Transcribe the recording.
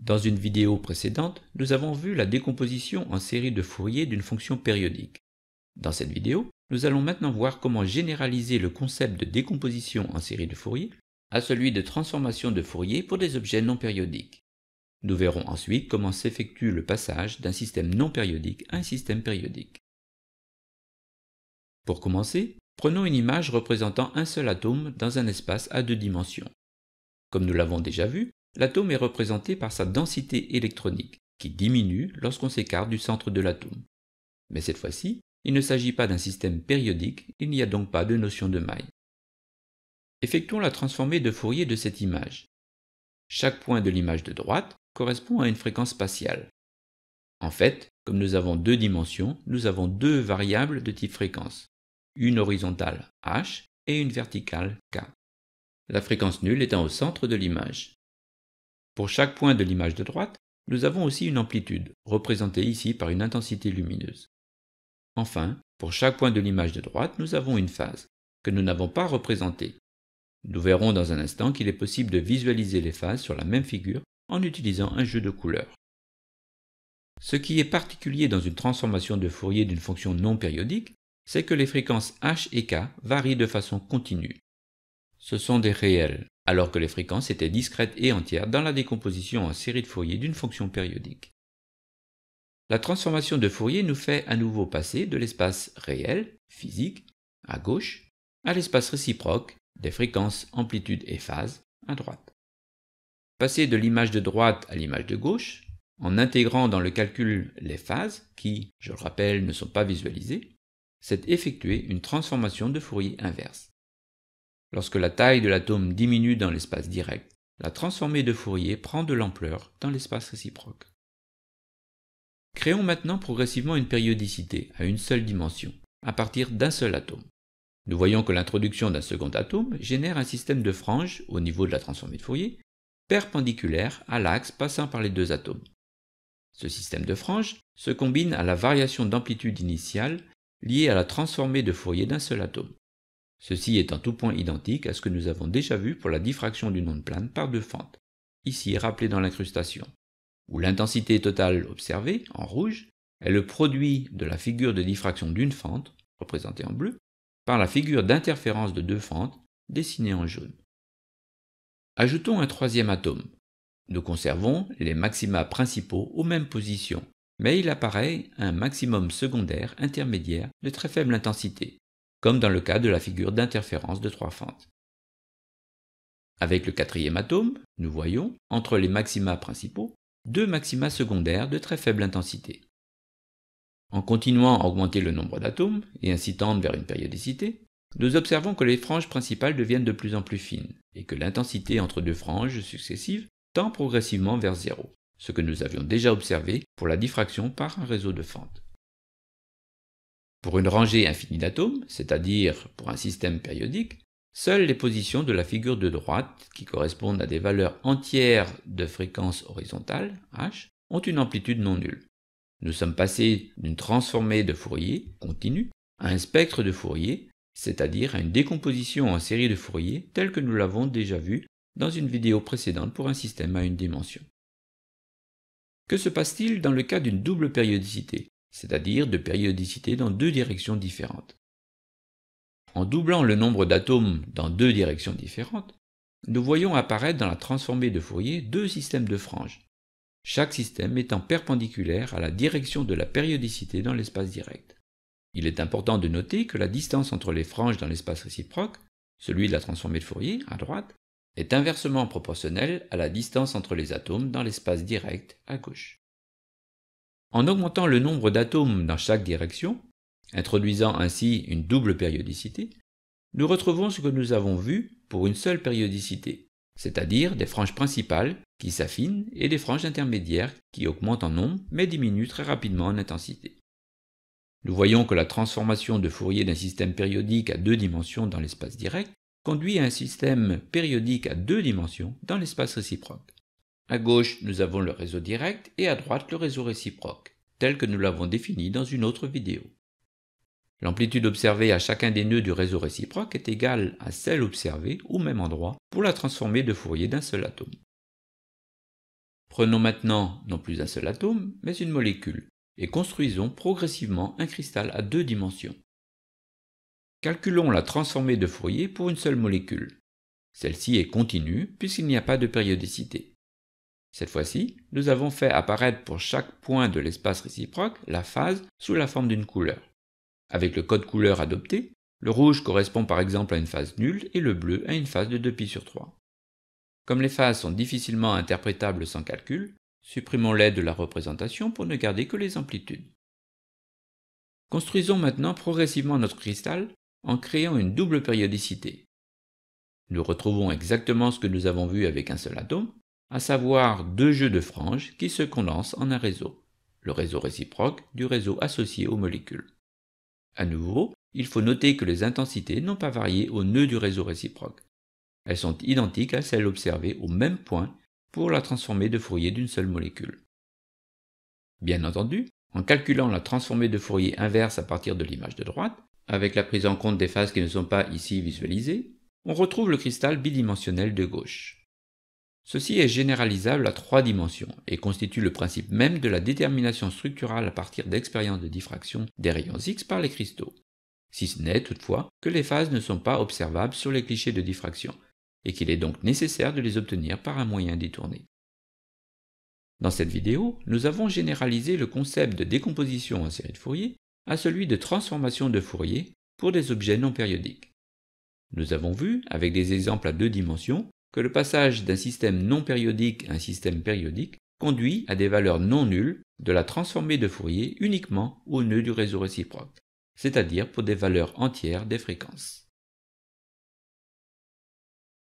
Dans une vidéo précédente, nous avons vu la décomposition en série de Fourier d'une fonction périodique. Dans cette vidéo, nous allons maintenant voir comment généraliser le concept de décomposition en série de Fourier à celui de transformation de Fourier pour des objets non périodiques. Nous verrons ensuite comment s'effectue le passage d'un système non périodique à un système périodique. Pour commencer, prenons une image représentant un seul atome dans un espace à deux dimensions. Comme nous l'avons déjà vu, l'atome est représenté par sa densité électronique, qui diminue lorsqu'on s'écarte du centre de l'atome. Mais cette fois-ci, il ne s'agit pas d'un système périodique, il n'y a donc pas de notion de maille. Effectuons la transformée de Fourier de cette image. Chaque point de l'image de droite correspond à une fréquence spatiale. En fait, comme nous avons deux dimensions, nous avons deux variables de type fréquence, une horizontale h et une verticale k. La fréquence nulle étant au centre de l'image. Pour chaque point de l'image de droite, nous avons aussi une amplitude, représentée ici par une intensité lumineuse. Enfin, pour chaque point de l'image de droite, nous avons une phase, que nous n'avons pas représentée. Nous verrons dans un instant qu'il est possible de visualiser les phases sur la même figure en utilisant un jeu de couleurs. Ce qui est particulier dans une transformation de Fourier d'une fonction non périodique, c'est que les fréquences h et k varient de façon continue. Ce sont des réels, alors que les fréquences étaient discrètes et entières dans la décomposition en série de Fourier d'une fonction périodique. La transformation de Fourier nous fait à nouveau passer de l'espace réel, physique, à gauche, à l'espace réciproque, des fréquences, amplitudes et phases, à droite. Passer de l'image de droite à l'image de gauche, en intégrant dans le calcul les phases, qui, je le rappelle, ne sont pas visualisées, c'est effectuer une transformation de Fourier inverse. Lorsque la taille de l'atome diminue dans l'espace direct, la transformée de Fourier prend de l'ampleur dans l'espace réciproque. Créons maintenant progressivement une périodicité à une seule dimension, à partir d'un seul atome. Nous voyons que l'introduction d'un second atome génère un système de franges au niveau de la transformée de Fourier, perpendiculaire à l'axe passant par les deux atomes. Ce système de franges se combine à la variation d'amplitude initiale liée à la transformée de Fourier d'un seul atome. Ceci est en tout point identique à ce que nous avons déjà vu pour la diffraction d'une onde plane par deux fentes, ici rappelée dans l'incrustation, où l'intensité totale observée, en rouge, est le produit de la figure de diffraction d'une fente, représentée en bleu, par la figure d'interférence de deux fentes, dessinée en jaune. Ajoutons un troisième atome. Nous conservons les maxima principaux aux mêmes positions, mais il apparaît un maximum secondaire intermédiaire de très faible intensité, comme dans le cas de la figure d'interférence de trois fentes. Avec le quatrième atome, nous voyons, entre les maxima principaux, deux maxima secondaires de très faible intensité. En continuant à augmenter le nombre d'atomes et ainsi tendre vers une périodicité, nous observons que les franges principales deviennent de plus en plus fines et que l'intensité entre deux franges successives tend progressivement vers zéro, ce que nous avions déjà observé pour la diffraction par un réseau de fentes. Pour une rangée infinie d'atomes, c'est-à-dire pour un système périodique, seules les positions de la figure de droite, qui correspondent à des valeurs entières de fréquence horizontale, h, ont une amplitude non nulle. Nous sommes passés d'une transformée de Fourier continue à un spectre de Fourier, c'est-à-dire à une décomposition en série de Fourier telle que nous l'avons déjà vu dans une vidéo précédente pour un système à une dimension. Que se passe-t-il dans le cas d'une double périodicité, c'est-à-dire de périodicité dans deux directions différentes? En doublant le nombre d'atomes dans deux directions différentes, nous voyons apparaître dans la transformée de Fourier deux systèmes de franges, chaque système étant perpendiculaire à la direction de la périodicité dans l'espace direct. Il est important de noter que la distance entre les franges dans l'espace réciproque, celui de la transformée de Fourier, à droite, est inversement proportionnelle à la distance entre les atomes dans l'espace direct, à gauche. En augmentant le nombre d'atomes dans chaque direction, introduisant ainsi une double périodicité, nous retrouvons ce que nous avons vu pour une seule périodicité, c'est-à-dire des franges principales qui s'affinent et des franges intermédiaires qui augmentent en nombre mais diminuent très rapidement en intensité. Nous voyons que la transformation de Fourier d'un système périodique à deux dimensions dans l'espace direct conduit à un système périodique à deux dimensions dans l'espace réciproque. À gauche, nous avons le réseau direct et à droite le réseau réciproque, tel que nous l'avons défini dans une autre vidéo. L'amplitude observée à chacun des nœuds du réseau réciproque est égale à celle observée au même endroit pour la transformée de Fourier d'un seul atome. Prenons maintenant non plus un seul atome, mais une molécule, et construisons progressivement un cristal à 2 dimensions. Calculons la transformée de Fourier pour une seule molécule. Celle-ci est continue puisqu'il n'y a pas de périodicité. Cette fois-ci, nous avons fait apparaître pour chaque point de l'espace réciproque la phase sous la forme d'une couleur. Avec le code couleur adopté, le rouge correspond par exemple à une phase nulle et le bleu à une phase de 2π/3. Comme les phases sont difficilement interprétables sans calcul, supprimons-les de la représentation pour ne garder que les amplitudes. Construisons maintenant progressivement notre cristal en créant une double périodicité. Nous retrouvons exactement ce que nous avons vu avec un seul atome, à savoir 2 jeux de franges qui se condensent en un réseau, le réseau réciproque du réseau associé aux molécules. À nouveau, il faut noter que les intensités n'ont pas varié au nœud du réseau réciproque. Elles sont identiques à celles observées au même point pour la transformée de Fourier d'une seule molécule. Bien entendu, en calculant la transformée de Fourier inverse à partir de l'image de droite, avec la prise en compte des phases qui ne sont pas ici visualisées, on retrouve le cristal bidimensionnel de gauche. Ceci est généralisable à 3 dimensions et constitue le principe même de la détermination structurale à partir d'expériences de diffraction des rayons X par les cristaux, si ce n'est toutefois que les phases ne sont pas observables sur les clichés de diffraction, et qu'il est donc nécessaire de les obtenir par un moyen détourné. Dans cette vidéo, nous avons généralisé le concept de décomposition en série de Fourier à celui de transformation de Fourier pour des objets non périodiques. Nous avons vu, avec des exemples à 2 dimensions, que le passage d'un système non périodique à un système périodique conduit à des valeurs non nulles de la transformée de Fourier uniquement au nœud du réseau réciproque, c'est-à-dire pour des valeurs entières des fréquences.